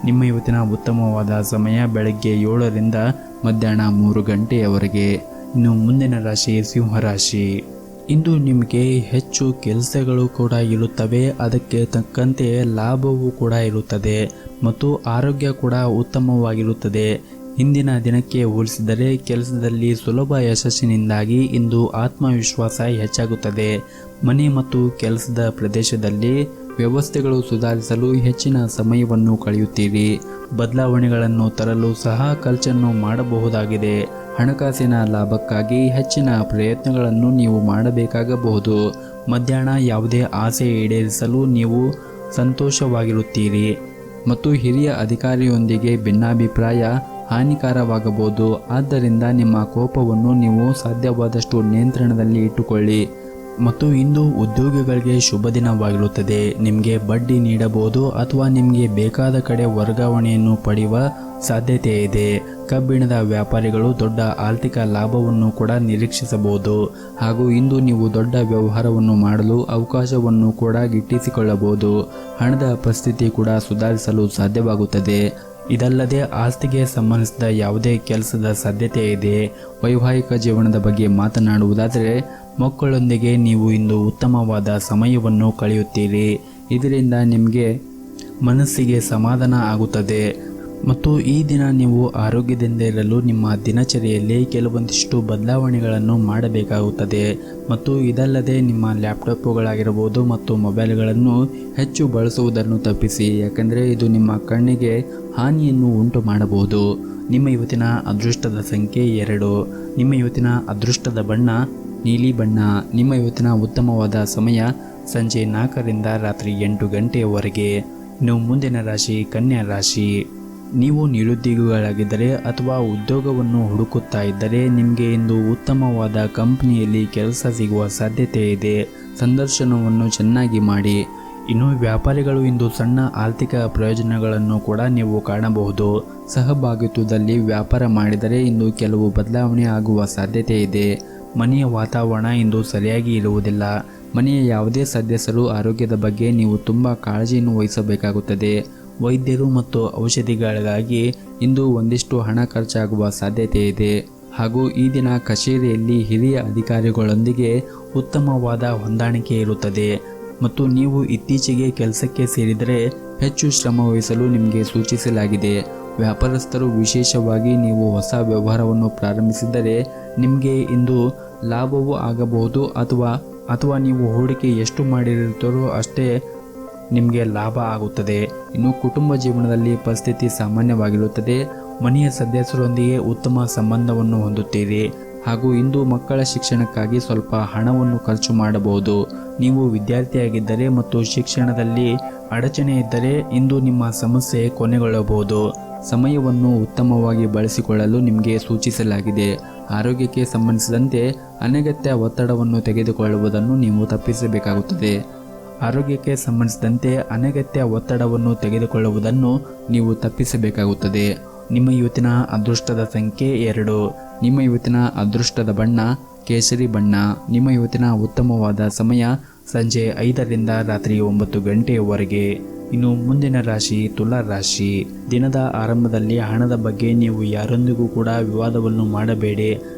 S1: ನಿಮ್ಮ ಇವತ್ತಿನ ಉತ್ತಮವಾದ ಸಮಯ ಬೆಳಗ್ಗೆ 7ರಿಂದ ಮಧ್ಯಾಹ್ನ 3 ಗಂಟೆಯವರೆಗೆ. ಇನ್ನು ಮುಂದಿನ ರಾಶಿ ಸಿಂಹರಾಶಿ. ಇಂದು ನಿಮಗೆ ಹೆಚ್ಚು ಕೆಲಸಗಳು ಕೂಡ ಇರುತ್ತವೆ. ಅದಕ್ಕೆ ತಕ್ಕಂತೆ ಲಾಭವೂ ಕೂಡ ಇರುತ್ತದೆ ಮತ್ತು ಆರೋಗ್ಯ ಕೂಡ ಉತ್ತಮವಾಗಿರುತ್ತದೆ. ಹಿಂದಿನ ದಿನಕ್ಕೆ ಹೋಲಿಸಿದರೆ ಕೆಲಸದಲ್ಲಿ ಸುಲಭ ಯಶಸ್ಸಿನಿಂದಾಗಿ ಇಂದು ಆತ್ಮವಿಶ್ವಾಸ ಹೆಚ್ಚಾಗುತ್ತದೆ. ಮನೆ ಮತ್ತು ಕೆಲಸದ ಪ್ರದೇಶದಲ್ಲಿ ವ್ಯವಸ್ಥೆಗಳು ಸುಧಾರಿಸಲು ಹೆಚ್ಚಿನ ಸಮಯವನ್ನು ಕಳೆಯುತ್ತೀರಿ. ಬದಲಾವಣೆಗಳನ್ನು ತರಲು ಸಹ ಖರ್ಚನ್ನು ಮಾಡಬಹುದಾಗಿದೆ. ಹಣಕಾಸಿನ ಲಾಭಕ್ಕಾಗಿ ಹೆಚ್ಚಿನ ಪ್ರಯತ್ನಗಳನ್ನು ನೀವು ಮಾಡಬೇಕಾಗಬಹುದು. ಮಧ್ಯಾಹ್ನ ಯಾವುದೇ ಆಸೆ ಈಡೇರಿಸಲು ನೀವು ಸಂತೋಷವಾಗಿರುತ್ತೀರಿ ಮತ್ತು ಹಿರಿಯ ಅಧಿಕಾರಿಯೊಂದಿಗೆ ಭಿನ್ನಾಭಿಪ್ರಾಯ ಹಾನಿಕಾರವಾಗಬಹುದು. ಆದ್ದರಿಂದ ನಿಮ್ಮ ಕೋಪವನ್ನು ನೀವು ಸಾಧ್ಯವಾದಷ್ಟು ನಿಯಂತ್ರಣದಲ್ಲಿ ಇಟ್ಟುಕೊಳ್ಳಿ. ಮತ್ತು ಇಂದು ಉದ್ಯೋಗಿಗಳಿಗೆ ಶುಭ ದಿನವಾಗಿರುತ್ತದೆ. ನಿಮಗೆ ಬಡ್ಡಿ ನೀಡಬಹುದು ಅಥವಾ ನಿಮಗೆ ಬೇಕಾದ ಕಡೆ ವರ್ಗಾವಣೆಯನ್ನು ಪಡೆಯುವ ಸಾಧ್ಯತೆ ಇದೆ. ಕಬ್ಬಿಣದ ವ್ಯಾಪಾರಿಗಳು ದೊಡ್ಡ ಆರ್ಥಿಕ ಲಾಭವನ್ನು ಕೂಡ ನಿರೀಕ್ಷಿಸಬಹುದು. ಹಾಗೂ ಇಂದು ನೀವು ದೊಡ್ಡ ವ್ಯವಹಾರವನ್ನು ಮಾಡಲು ಅವಕಾಶವನ್ನು ಕೂಡ ಗಿಟ್ಟಿಸಿಕೊಳ್ಳಬಹುದು. ಹಣದ ಪರಿಸ್ಥಿತಿ ಕೂಡ ಸುಧಾರಿಸಲು ಸಾಧ್ಯವಾಗುತ್ತದೆ. ಇದಲ್ಲದೆ ಆಸ್ತಿಗೆ ಸಂಬಂಧಿಸಿದ ಯಾವುದೇ ಕೆಲಸದ ಸಾಧ್ಯತೆ ಇದೆ. ವೈವಾಹಿಕ ಜೀವನದ ಬಗ್ಗೆ ಮಾತನಾಡುವುದಾದರೆ ಮಕ್ಕಳೊಂದಿಗೆ ನೀವು ಇಂದು ಉತ್ತಮವಾದ ಸಮಯವನ್ನು ಕಳೆಯುತ್ತೀರಿ. ಇದರಿಂದ ನಿಮಗೆ ಮನಸ್ಸಿಗೆ ಸಮಾಧಾನ ಆಗುತ್ತದೆ. ಮತ್ತು ಈ ದಿನ ನೀವು ಆರೋಗ್ಯದಿಂದ ಇರಲು ನಿಮ್ಮ ದಿನಚರಿಯಲ್ಲಿ ಕೆಲವೊಂದಿಷ್ಟು ಬದಲಾವಣೆಗಳನ್ನು ಮಾಡಬೇಕಾಗುತ್ತದೆ. ಮತ್ತು ಇದಲ್ಲದೆ ನಿಮ್ಮ ಲ್ಯಾಪ್ಟಾಪ್ಗಳಾಗಿರಬಹುದು ಮತ್ತು ಮೊಬೈಲ್ಗಳನ್ನು ಹೆಚ್ಚು ಬಳಸುವುದನ್ನು ತಪ್ಪಿಸಿ. ಯಾಕಂದರೆ ಇದು ನಿಮ್ಮ ಕಣ್ಣಿಗೆ ಹಾನಿಯನ್ನು ಉಂಟು ಮಾಡಬಹುದು. ನಿಮ್ಮ ಇವತ್ತಿನ ಅದೃಷ್ಟದ ಸಂಖ್ಯೆ 2. ನಿಮ್ಮ ಇವತ್ತಿನ ಅದೃಷ್ಟದ ಬಣ್ಣ ನೀಲಿ ಬಣ್ಣ. ನಿಮ್ಮ ಇವತ್ತಿನ ಉತ್ತಮವಾದ ಸಮಯ ಸಂಜೆ 4ರಿಂದ ರಾತ್ರಿ 8 ಗಂಟೆಯವರೆಗೆ. ಇನ್ನು ಮುಂದಿನ ರಾಶಿ ಕನ್ಯಾ ರಾಶಿ. ನೀವು ನಿರುದ್ಯೋಗಿಗಳಾಗಿದ್ದರೆ ಅಥವಾ ಉದ್ಯೋಗವನ್ನು ಹುಡುಕುತ್ತಾ ಇದ್ದರೆ ನಿಮಗೆ ಇಂದು ಉತ್ತಮವಾದ ಕಂಪನಿಯಲ್ಲಿ ಕೆಲಸ ಸಿಗುವ ಸಾಧ್ಯತೆ ಇದೆ. ಸಂದರ್ಶನವನ್ನು ಚೆನ್ನಾಗಿ ಮಾಡಿ. ಇನ್ನು ವ್ಯಾಪಾರಿಗಳು ಇಂದು ಸಣ್ಣ ಆರ್ಥಿಕ ಪ್ರಯೋಜನಗಳನ್ನು ಕೂಡ ನೀವು ಕಾಣಬಹುದು. ಸಹಭಾಗಿತ್ವದಲ್ಲಿ ವ್ಯಾಪಾರ ಮಾಡಿದರೆ ಇಂದು ಕೆಲವು ಬದಲಾವಣೆ ಆಗುವ ಸಾಧ್ಯತೆ ಇದೆ. ಮನೆಯ ವಾತಾವರಣ ಇಂದು ಸರಿಯಾಗಿ ಇರುವುದಿಲ್ಲ. ಮನೆಯ ಯಾವುದೇ ಸದಸ್ಯರು ಆರೋಗ್ಯದ ಬಗ್ಗೆ ನೀವು ತುಂಬ ಕಾಳಜಿಯನ್ನು ವಹಿಸಬೇಕಾಗುತ್ತದೆ. ವೈದ್ಯರು ಮತ್ತು ಔಷಧಿಗಳಿಗಾಗಿ ಇಂದು ಒಂದಿಷ್ಟು ಹಣ ಖರ್ಚಾಗುವ ಸಾಧ್ಯತೆ ಇದೆ. ಹಾಗೂ ಈ ದಿನ ಕಚೇರಿಯಲ್ಲಿ ಹಿರಿಯ ಅಧಿಕಾರಿಗಳೊಂದಿಗೆ ಉತ್ತಮವಾದ ಹೊಂದಾಣಿಕೆ ಇರುತ್ತದೆ ಮತ್ತು ನೀವು ಇತ್ತೀಚೆಗೆ ಕೆಲಸಕ್ಕೆ ಸೇರಿದರೆ ಹೆಚ್ಚು ಶ್ರಮ ವಹಿಸಲು ನಿಮಗೆ ಸೂಚಿಸಲಾಗಿದೆ. ವ್ಯಾಪಾರಸ್ಥರು ವಿಶೇಷವಾಗಿ ನೀವು ಹೊಸ ವ್ಯವಹಾರವನ್ನು ಪ್ರಾರಂಭಿಸಿದರೆ ನಿಮಗೆ ಇಂದು ಲಾಭವೂ ಆಗಬಹುದು ಅಥವಾ ನೀವು ಹೂಡಿಕೆ ಎಷ್ಟು ಮಾಡಿರುತ್ತೀರೋ ಅಷ್ಟೇ ನಿಮಗೆ ಲಾಭ ಆಗುತ್ತದೆ. ಇನ್ನು ಕುಟುಂಬ ಜೀವನದಲ್ಲಿ ಪರಿಸ್ಥಿತಿ ಸಾಮಾನ್ಯವಾಗಿರುತ್ತದೆ. ಮನೆಯ ಸದಸ್ಯರೊಂದಿಗೆ ಉತ್ತಮ ಸಂಬಂಧವನ್ನು ಹೊಂದುತ್ತೀರಿ ಹಾಗೂ ಇಂದು ಮಕ್ಕಳ ಶಿಕ್ಷಣಕ್ಕಾಗಿ ಸ್ವಲ್ಪ ಹಣವನ್ನು ಖರ್ಚು ಮಾಡಬಹುದು. ನೀವು ವಿದ್ಯಾರ್ಥಿಯಾಗಿದ್ದರೆ ಮತ್ತು ಶಿಕ್ಷಣದಲ್ಲಿ ಅಡಚಣೆ ಇದ್ದರೆ ಇಂದು ನಿಮ್ಮ ಸಮಸ್ಯೆ ಕೊನೆಗೊಳ್ಳಬಹುದು. ಸಮಯವನ್ನು ಉತ್ತಮವಾಗಿ ಬಳಸಿಕೊಳ್ಳಲು ನಿಮಗೆ ಸೂಚಿಸಲಾಗಿದೆ. ಆರೋಗ್ಯಕ್ಕೆ ಸಂಬಂಧಿಸಿದಂತೆ ಅನಗತ್ಯ ಒತ್ತಡವನ್ನು ತೆಗೆದುಕೊಳ್ಳುವುದನ್ನು ನೀವು ತಪ್ಪಿಸಬೇಕಾಗುತ್ತದೆ. ಆರೋಗ್ಯಕ್ಕೆ ಸಂಬಂಧಿಸಿದಂತೆ ಅನಗತ್ಯ ಒತ್ತಡವನ್ನು ತೆಗೆದುಕೊಳ್ಳುವುದನ್ನು ನೀವು ತಪ್ಪಿಸಬೇಕಾಗುತ್ತದೆ. ನಿಮ್ಮ ಇವತ್ತಿನ ಅದೃಷ್ಟದ ಸಂಖ್ಯೆ 2. ನಿಮ್ಮ ಇವತ್ತಿನ ಅದೃಷ್ಟದ ಬಣ್ಣ ಕೇಸರಿ ಬಣ್ಣ. ನಿಮ್ಮ ಇವತ್ತಿನ ಉತ್ತಮವಾದ ಸಮಯ ಸಂಜೆ 5ರಿಂದ ರಾತ್ರಿ 9 ಗಂಟೆಯವರೆಗೆ. ಇನ್ನು ಮುಂದಿನ ರಾಶಿ ತುಲಾ ರಾಶಿ. ದಿನದ ಆರಂಭದಲ್ಲಿ ಹಣದ ಬಗ್ಗೆ ನೀವು ಯಾರೊಂದಿಗೂ ಕೂಡ ವಿವಾದವನ್ನು ಮಾಡಬೇಡಿ.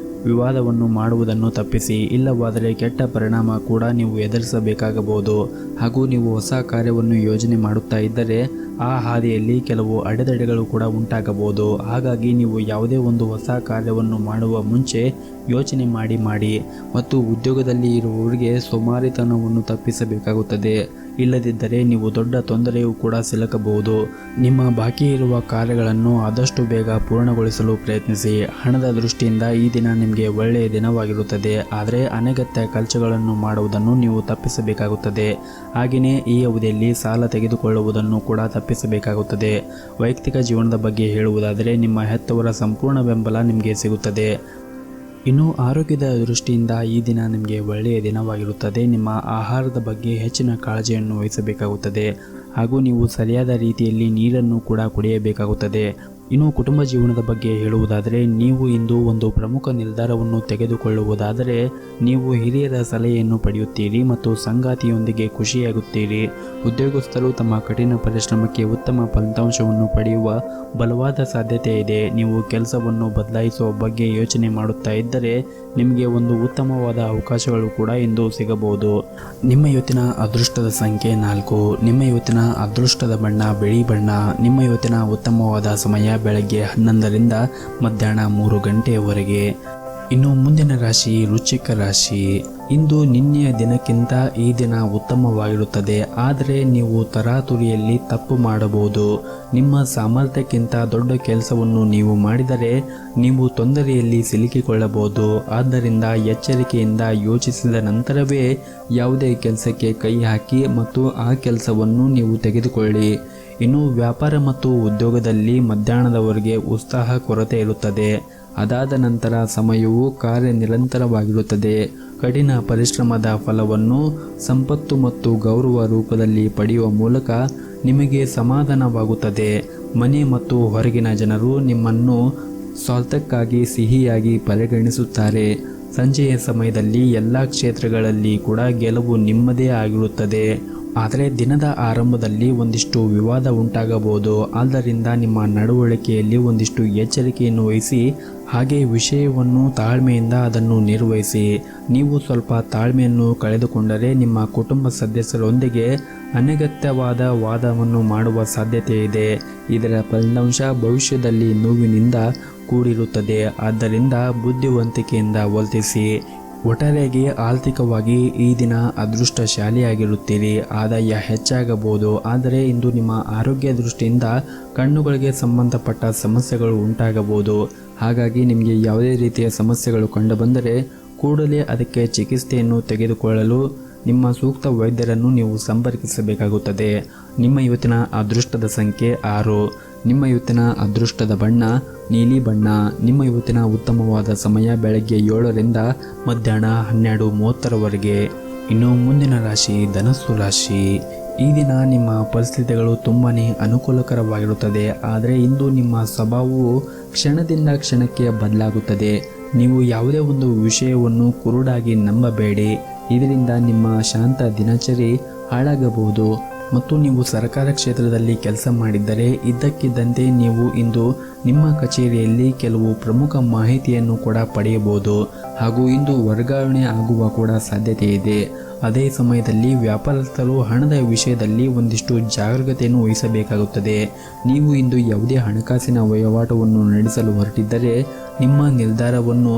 S1: ವಿವಾದವನ್ನು ಮಾಡುವುದನ್ನು ತಪ್ಪಿಸಿ, ಇಲ್ಲವಾದರೆ ಕೆಟ್ಟ ಪರಿಣಾಮ ಕೂಡ ನೀವು ಎದುರಿಸಬೇಕಾಗಬಹುದು. ಹಾಗೂ ನೀವು ಹೊಸ ಕಾರ್ಯವನ್ನು ಯೋಜನೆ ಮಾಡುತ್ತಾ ಇದ್ದರೆ ಆ ಹಾದಿಯಲ್ಲಿ ಕೆಲವು ಅಡೆತಡೆಗಳು ಕೂಡ ಉಂಟಾಗಬಹುದು. ಹಾಗಾಗಿ ನೀವು ಯಾವುದೇ ಒಂದು ಹೊಸ ಕಾರ್ಯವನ್ನು ಮಾಡುವ ಮುಂಚೆ ಯೋಚನೆ ಮಾಡಿ ಮತ್ತು ಉದ್ಯೋಗದಲ್ಲಿ ಇರುವವರಿಗೆ ಸೋಮಾರಿತನವನ್ನು ತಪ್ಪಿಸಬೇಕಾಗುತ್ತದೆ. ಇಲ್ಲದಿದ್ದರೆ ನೀವು ದೊಡ್ಡ ತೊಂದರೆಯೂ ಕೂಡ ಸಿಲುಕಬಹುದು. ನಿಮ್ಮ ಬಾಕಿ ಇರುವ ಕಾರ್ಯಗಳನ್ನು ಆದಷ್ಟು ಬೇಗ ಪೂರ್ಣಗೊಳಿಸಲು ಪ್ರಯತ್ನಿಸಿ. ಹಣದ ದೃಷ್ಟಿಯಿಂದ ಈ ದಿನ ನಿಮಗೆ ಒಳ್ಳೆಯ ದಿನವಾಗಿರುತ್ತದೆ. ಆದರೆ ಅನಗತ್ಯ ಖರ್ಚುಗಳನ್ನು ಮಾಡುವುದನ್ನು ನೀವು ತಪ್ಪಿಸಬೇಕಾಗುತ್ತದೆ. ಹಾಗೆಯೇ ಈ ಅವಧಿಯಲ್ಲಿ ಸಾಲ ತೆಗೆದುಕೊಳ್ಳುವುದನ್ನು ಕೂಡ ತಪ್ಪಿಸಬೇಕಾಗುತ್ತದೆ. ವೈಯಕ್ತಿಕ ಜೀವನದ ಬಗ್ಗೆ ಹೇಳುವುದಾದರೆ ನಿಮ್ಮ ಹೆತ್ತವರ ಸಂಪೂರ್ಣ ಬೆಂಬಲ ನಿಮಗೆ ಸಿಗುತ್ತದೆ. ಇನ್ನು ಆರೋಗ್ಯದ ದೃಷ್ಟಿಯಿಂದ ಈ ದಿನ ನಿಮಗೆ ಒಳ್ಳೆಯ ದಿನವಾಗಿರುತ್ತದೆ. ನಿಮ್ಮ ಆಹಾರದ ಬಗ್ಗೆ ಹೆಚ್ಚಿನ ಕಾಳಜಿಯನ್ನು ವಹಿಸಬೇಕಾಗುತ್ತದೆ ಹಾಗೂ ನೀವು ಸರಿಯಾದ ರೀತಿಯಲ್ಲಿ ನೀರನ್ನು ಕೂಡ ಕುಡಿಯಬೇಕಾಗುತ್ತದೆ. ಇನ್ನು ಕುಟುಂಬ ಜೀವನದ ಬಗ್ಗೆ ಹೇಳುವುದಾದರೆ ನೀವು ಇಂದು ಒಂದು ಪ್ರಮುಖ ನಿರ್ಧಾರವನ್ನು ತೆಗೆದುಕೊಳ್ಳುವುದಾದರೆ ನೀವು ಹಿರಿಯರ ಸಲಹೆಯನ್ನು ಪಡೆಯುತ್ತೀರಿ ಮತ್ತು ಸಂಗಾತಿಯೊಂದಿಗೆ ಖುಷಿಯಾಗುತ್ತೀರಿ. ಉದ್ಯೋಗಸ್ಥರು ತಮ್ಮ ಕಠಿಣ ಪರಿಶ್ರಮಕ್ಕೆ ಉತ್ತಮ ಫಲಿತಾಂಶವನ್ನು ಪಡೆಯುವ ಬಲವಾದ ಸಾಧ್ಯತೆ ಇದೆ. ನೀವು ಕೆಲಸವನ್ನು ಬದಲಾಯಿಸುವ ಬಗ್ಗೆ ಯೋಚನೆ ಮಾಡುತ್ತಾ ಇದ್ದರೆ ನಿಮಗೆ ಒಂದು ಉತ್ತಮವಾದ ಅವಕಾಶಗಳು ಕೂಡ ಇಂದು ಸಿಗಬಹುದು. ನಿಮ್ಮ ಇವತ್ತಿನ ಅದೃಷ್ಟದ ಸಂಖ್ಯೆ 4. ನಿಮ್ಮ ಇವತ್ತಿನ ಅದೃಷ್ಟದ ಬಣ್ಣ ಬಿಳಿ ಬಣ್ಣ. ನಿಮ್ಮ ಇವತ್ತಿನ ಉತ್ತಮವಾದ ಸಮಯ ಬೆಳಗ್ಗೆ 11ರಿಂದ ಮಧ್ಯಾಹ್ನ 3 ಗಂಟೆಯವರೆಗೆ. ಇನ್ನು ಮುಂದಿನ ರಾಶಿ ವೃಶ್ಚಿಕ ರಾಶಿ. ಇಂದು ನಿನ್ನೆಯ ದಿನಕ್ಕಿಂತ ಈ ದಿನ ಉತ್ತಮವಾಗಿರುತ್ತದೆ. ಆದರೆ ನೀವು ತರಾತುರಿಯಲ್ಲಿ ತಪ್ಪು ಮಾಡಬಹುದು. ನಿಮ್ಮ ಸಾಮರ್ಥ್ಯಕ್ಕಿಂತ ದೊಡ್ಡ ಕೆಲಸವನ್ನು ನೀವು ಮಾಡಿದರೆ ನೀವು ತೊಂದರೆಯಲ್ಲಿ ಸಿಲುಕಿಕೊಳ್ಳಬಹುದು. ಆದ್ದರಿಂದ ಎಚ್ಚರಿಕೆಯಿಂದ ಯೋಚಿಸಿದ ನಂತರವೇ ಯಾವುದೇ ಕೆಲಸಕ್ಕೆ ಕೈ ಹಾಕಿ ಮತ್ತು ಆ ಕೆಲಸವನ್ನು ನೀವು ತೆಗೆದುಕೊಳ್ಳಿ. ಇನ್ನು ವ್ಯಾಪಾರ ಮತ್ತು ಉದ್ಯೋಗದಲ್ಲಿ ಮಧ್ಯಾಹ್ನದವರೆಗೆ ಉತ್ಸಾಹ ಕೊರತೆ ಇರುತ್ತದೆ. ಅದಾದ ನಂತರ ಸಮಯವು ಕಾರ್ಯನಿರಂತರವಾಗಿರುತ್ತದೆ. ಕಠಿಣ ಪರಿಶ್ರಮದ ಫಲವನ್ನು ಸಂಪತ್ತು ಮತ್ತು ಗೌರವ ರೂಪದಲ್ಲಿ ಪಡೆಯುವ ಮೂಲಕ ನಿಮಗೆ ಸಮಾಧಾನವಾಗುತ್ತದೆ. ಮನೆ ಮತ್ತು ಹೊರಗಿನ ಜನರು ನಿಮ್ಮನ್ನು ಸ್ವಾರ್ಥಕ್ಕಾಗಿ ಸಿಹಿಯಾಗಿ ಪರಿಗಣಿಸುತ್ತಾರೆ. ಸಂಜೆಯ ಸಮಯದಲ್ಲಿ ಎಲ್ಲ ಕ್ಷೇತ್ರಗಳಲ್ಲಿ ಕೂಡ ಗೆಲುವು ನಿಮ್ಮದೇ ಆಗಿರುತ್ತದೆ. ಆದರೆ ದಿನದ ಆರಂಭದಲ್ಲಿ ಒಂದಿಷ್ಟು ವಿವಾದ ಉಂಟಾಗಬಹುದು. ಆದ್ದರಿಂದ ನಿಮ್ಮ ನಡವಳಿಕೆಯಲ್ಲಿ ಒಂದಿಷ್ಟು ಎಚ್ಚರಿಕೆಯನ್ನು ವಹಿಸಿ. ಹಾಗೆ ವಿಷಯವನ್ನು ತಾಳ್ಮೆಯಿಂದ ಅದನ್ನು ನಿರ್ವಹಿಸಿ. ನೀವು ಸ್ವಲ್ಪ ತಾಳ್ಮೆಯನ್ನು ಕಳೆದುಕೊಂಡರೆ ನಿಮ್ಮ ಕುಟುಂಬ ಸದಸ್ಯರೊಂದಿಗೆ ಅನಗತ್ಯವಾದ ವಾದವನ್ನು ಮಾಡುವ ಸಾಧ್ಯತೆ ಇದೆ. ಇದರ ಫಲಿತಾಂಶ ಭವಿಷ್ಯದಲ್ಲಿ ನೋವಿನಿಂದ ಕೂಡಿರುತ್ತದೆ. ಆದ್ದರಿಂದ ಬುದ್ಧಿವಂತಿಕೆಯಿಂದ ವರ್ತಿಸಿ. ಒಟ್ಟಾರೆಯಾಗಿ ಆರ್ಥಿಕವಾಗಿ ಈ ದಿನ ಅದೃಷ್ಟಶಾಲಿಯಾಗಿರುತ್ತೀರಿ. ಆದಾಯ ಹೆಚ್ಚಾಗಬಹುದು. ಆದರೆ ಇಂದು ನಿಮ್ಮ ಆರೋಗ್ಯ ದೃಷ್ಟಿಯಿಂದ ಕಣ್ಣುಗಳಿಗೆ ಸಂಬಂಧಪಟ್ಟ ಸಮಸ್ಯೆಗಳು ಉಂಟಾಗಬಹುದು. ಹಾಗಾಗಿ ನಿಮಗೆ ಯಾವುದೇ ರೀತಿಯ ಸಮಸ್ಯೆಗಳು ಕಂಡುಬಂದರೆ ಕೂಡಲೇ ಅದಕ್ಕೆ ಚಿಕಿತ್ಸೆಯನ್ನು ತೆಗೆದುಕೊಳ್ಳಲು ನಿಮ್ಮ ಸೂಕ್ತ ವೈದ್ಯರನ್ನು ನೀವು ಸಂಪರ್ಕಿಸಬೇಕಾಗುತ್ತದೆ. ನಿಮ್ಮ ಇವತ್ತಿನ ಅದೃಷ್ಟದ ಸಂಖ್ಯೆ 6. ನಿಮ್ಮ ಇವತ್ತಿನ ಅದೃಷ್ಟದ ಬಣ್ಣ ನೀಲಿ ಬಣ್ಣ. ನಿಮ್ಮ ಇವತ್ತಿನ ಉತ್ತಮವಾದ ಸಮಯ ಬೆಳಗ್ಗೆ 7ರಿಂದ ಮಧ್ಯಾಹ್ನ 12:30ರವರೆಗೆ. ಇನ್ನು ಮುಂದಿನ ರಾಶಿ ಧನಸ್ಸು ರಾಶಿ. ಈ ದಿನ ನಿಮ್ಮ ಪರಿಸ್ಥಿತಿಗಳು ತುಂಬಾ ಅನುಕೂಲಕರವಾಗಿರುತ್ತದೆ. ಆದರೆ ಇಂದು ನಿಮ್ಮ ಸ್ವಭಾವವು ಕ್ಷಣದಿಂದ ಕ್ಷಣಕ್ಕೆ ಬದಲಾಗುತ್ತದೆ. ನೀವು ಯಾವುದೇ ಒಂದು ವಿಷಯವನ್ನು ಕುರುಡಾಗಿ ನಂಬಬೇಡಿ. ಇದರಿಂದ ನಿಮ್ಮ ಶಾಂತ ದಿನಚರಿ ಹಾಳಾಗಬಹುದು. ಮತ್ತು ನೀವು ಸರ್ಕಾರ ಕ್ಷೇತ್ರದಲ್ಲಿ ಕೆಲಸ ಮಾಡಿದ್ದರೆ ಇದ್ದಕ್ಕಿದ್ದಂತೆ ನೀವು ಇಂದು ನಿಮ್ಮ ಕಚೇರಿಯಲ್ಲಿ ಕೆಲವು ಪ್ರಮುಖ ಮಾಹಿತಿಯನ್ನು ಕೂಡ ಪಡೆಯಬಹುದು ಹಾಗೂ ಇಂದು ವರ್ಗಾವಣೆ ಆಗುವ ಕೂಡ ಸಾಧ್ಯತೆ ಇದೆ. ಅದೇ ಸಮಯದಲ್ಲಿ ವ್ಯಾಪಾರಸ್ಥರು ಹಣದ ವಿಷಯದಲ್ಲಿ ಒಂದಿಷ್ಟು ಜಾಗರೂಕತೆಯನ್ನು ವಹಿಸಬೇಕಾಗುತ್ತದೆ. ನೀವು ಇಂದು ಯಾವುದೇ ಹಣಕಾಸಿನ ವಹಿವಾಟವನ್ನು ನಡೆಸಲು ಹೊರಟಿದ್ದರೆ ನಿಮ್ಮ ನಿರ್ಧಾರವನ್ನು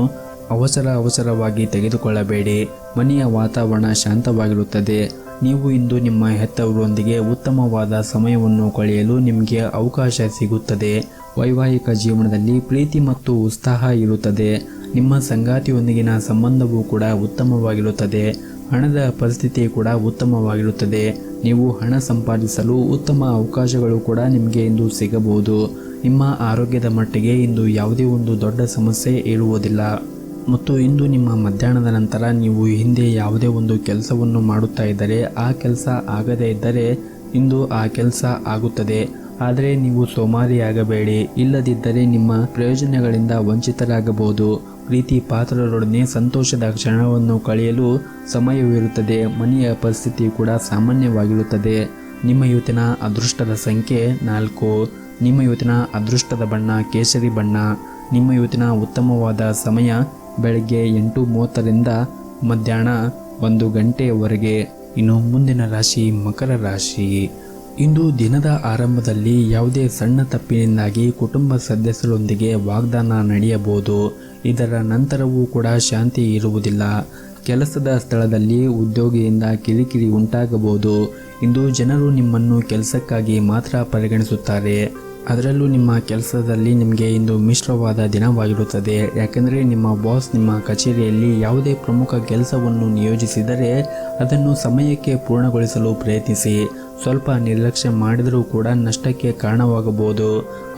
S1: ಅವಸರವಾಗಿ ತೆಗೆದುಕೊಳ್ಳಬೇಡಿ. ಮನೆಯ ವಾತಾವರಣ ಶಾಂತವಾಗಿರುತ್ತದೆ. ನೀವು ಇಂದು ನಿಮ್ಮ ಹೆತ್ತವರೊಂದಿಗೆ ಉತ್ತಮವಾದ ಸಮಯವನ್ನು ಕಳೆಯಲು ನಿಮಗೆ ಅವಕಾಶ ಸಿಗುತ್ತದೆ. ವೈವಾಹಿಕ ಜೀವನದಲ್ಲಿ ಪ್ರೀತಿ ಮತ್ತು ಉತ್ಸಾಹ ಇರುತ್ತದೆ. ನಿಮ್ಮ ಸಂಗಾತಿಯೊಂದಿಗಿನ ಸಂಬಂಧವೂ ಕೂಡ ಉತ್ತಮವಾಗಿರುತ್ತದೆ. ಹಣದ ಪರಿಸ್ಥಿತಿ ಕೂಡ ಉತ್ತಮವಾಗಿರುತ್ತದೆ. ನೀವು ಹಣ ಸಂಪಾದಿಸಲು ಉತ್ತಮ ಅವಕಾಶಗಳು ಕೂಡ ನಿಮಗೆ ಇಂದು ಸಿಗಬಹುದು. ನಿಮ್ಮ ಆರೋಗ್ಯದ ಮಟ್ಟಿಗೆ ಇಂದು ಯಾವುದೇ ಒಂದು ದೊಡ್ಡ ಸಮಸ್ಯೆ ಇರುವುದಿಲ್ಲ. ಮತ್ತು ಇಂದು ನಿಮ್ಮ ಮಧ್ಯಾಹ್ನದ ನಂತರ ನೀವು ಹಿಂದೆ ಯಾವುದೇ ಒಂದು ಕೆಲಸವನ್ನು ಮಾಡುತ್ತಾ ಇದ್ದರೆ ಆ ಕೆಲಸ ಆಗದೇ ಇದ್ದರೆ ಇಂದು ಆ ಕೆಲಸ ಆಗುತ್ತದೆ. ಆದರೆ ನೀವು ಸೋಮಾರಿಯಾಗಬೇಡಿ. ಇಲ್ಲದಿದ್ದರೆ ನಿಮ್ಮ ಪ್ರಯೋಜನಗಳಿಂದ ವಂಚಿತರಾಗಬಹುದು. ಪ್ರೀತಿ ಪಾತ್ರರೊಡನೆ ಸಂತೋಷದ ಕ್ಷಣವನ್ನು ಕಳೆಯಲು ಸಮಯವಿರುತ್ತದೆ. ಮನೆಯ ಪರಿಸ್ಥಿತಿ ಕೂಡ ಸಾಮಾನ್ಯವಾಗಿರುತ್ತದೆ. ನಿಮ್ಮ ಇವತ್ತಿನ ಅದೃಷ್ಟದ ಸಂಖ್ಯೆ 4. ನಿಮ್ಮ ಇವತ್ತಿನ ಅದೃಷ್ಟದ ಬಣ್ಣ ಕೇಸರಿ ಬಣ್ಣ. ನಿಮ್ಮ ಇವತ್ತಿನ ಉತ್ತಮವಾದ ಸಮಯ ಬೆಳಗ್ಗೆ 8:30ರಿಂದ ಮಧ್ಯಾಹ್ನ 1 ಗಂಟೆಯವರೆಗೆ. ಇನ್ನು ಮುಂದಿನ ರಾಶಿ ಮಕರ ರಾಶಿ. ಇಂದು ದಿನದ ಆರಂಭದಲ್ಲಿ ಯಾವುದೇ ಸಣ್ಣ ತಪ್ಪಿನಿಂದಾಗಿ ಕುಟುಂಬ ಸದಸ್ಯರೊಂದಿಗೆ ವಾಗ್ದಾನ ನಡೆಯಬಹುದು. ಇದರ ನಂತರವೂ ಕೂಡ ಶಾಂತಿ ಇರುವುದಿಲ್ಲ. ಕೆಲಸದ ಸ್ಥಳದಲ್ಲಿ ಉದ್ಯೋಗಿಯಿಂದ ಕಿರಿಕಿರಿ ಉಂಟಾಗಬಹುದು. ಇಂದು ಜನರು ನಿಮ್ಮನ್ನು ಕೆಲಸಕ್ಕಾಗಿ ಮಾತ್ರ ಪರಿಗಣಿಸುತ್ತಾರೆ. ಅದರಲ್ಲೂ ನಿಮ್ಮ ಕೆಲಸದಲ್ಲಿ ನಿಮಗೆ ಇಂದು ಮಿಶ್ರವಾದ ದಿನವಾಗಿರುತ್ತದೆ. ಯಾಕೆಂದರೆ ನಿಮ್ಮ ಬಾಸ್ ನಿಮ್ಮ ಕಚೇರಿಯಲ್ಲಿ ಯಾವುದೇ ಪ್ರಮುಖ ಕೆಲಸವನ್ನು ನಿಯೋಜಿಸಿದರೆ ಅದನ್ನು ಸಮಯಕ್ಕೆ ಪೂರ್ಣಗೊಳಿಸಲು ಪ್ರಯತ್ನಿಸಿ. ಸ್ವಲ್ಪ ನಿರ್ಲಕ್ಷ್ಯ ಮಾಡಿದರೂ ಕೂಡ ನಷ್ಟಕ್ಕೆ ಕಾರಣವಾಗಬಹುದು.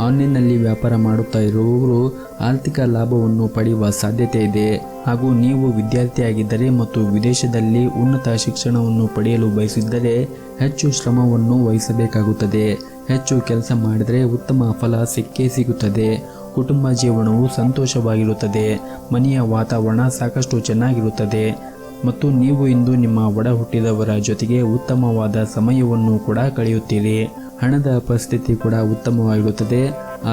S1: ಆನ್ಲೈನ್ನಲ್ಲಿ ವ್ಯಾಪಾರ ಮಾಡುತ್ತಾ ಇರುವವರು ಆರ್ಥಿಕ ಲಾಭವನ್ನು ಪಡೆಯುವ ಸಾಧ್ಯತೆ ಇದೆ. ಹಾಗೂ ನೀವು ವಿದ್ಯಾರ್ಥಿಯಾಗಿದ್ದರೆ ಮತ್ತು ವಿದೇಶದಲ್ಲಿ ಉನ್ನತ ಶಿಕ್ಷಣವನ್ನು ಪಡೆಯಲು ಬಯಸಿದ್ದರೆ ಹೆಚ್ಚು ಶ್ರಮವನ್ನು ವಹಿಸಬೇಕಾಗುತ್ತದೆ. ಹೆಚ್ಚು ಕೆಲಸ ಮಾಡಿದರೆ ಉತ್ತಮ ಫಲ ಸಿಕ್ಕೇ ಸಿಗುತ್ತದೆ. ಕುಟುಂಬ ಜೀವನವು ಸಂತೋಷವಾಗಿರುತ್ತದೆ. ಮನೆಯ ವಾತಾವರಣ ಸಾಕಷ್ಟು ಚೆನ್ನಾಗಿರುತ್ತದೆ ಮತ್ತು ನೀವು ಇಂದು ನಿಮ್ಮ ಒಡ ಹುಟ್ಟಿದವರ ಜೊತೆಗೆ ಉತ್ತಮವಾದ ಸಮಯವನ್ನು ಕೂಡ ಕಳೆಯುತ್ತೀರಿ. ಹಣದ ಪರಿಸ್ಥಿತಿ ಕೂಡ ಉತ್ತಮವಾಗಿರುತ್ತದೆ.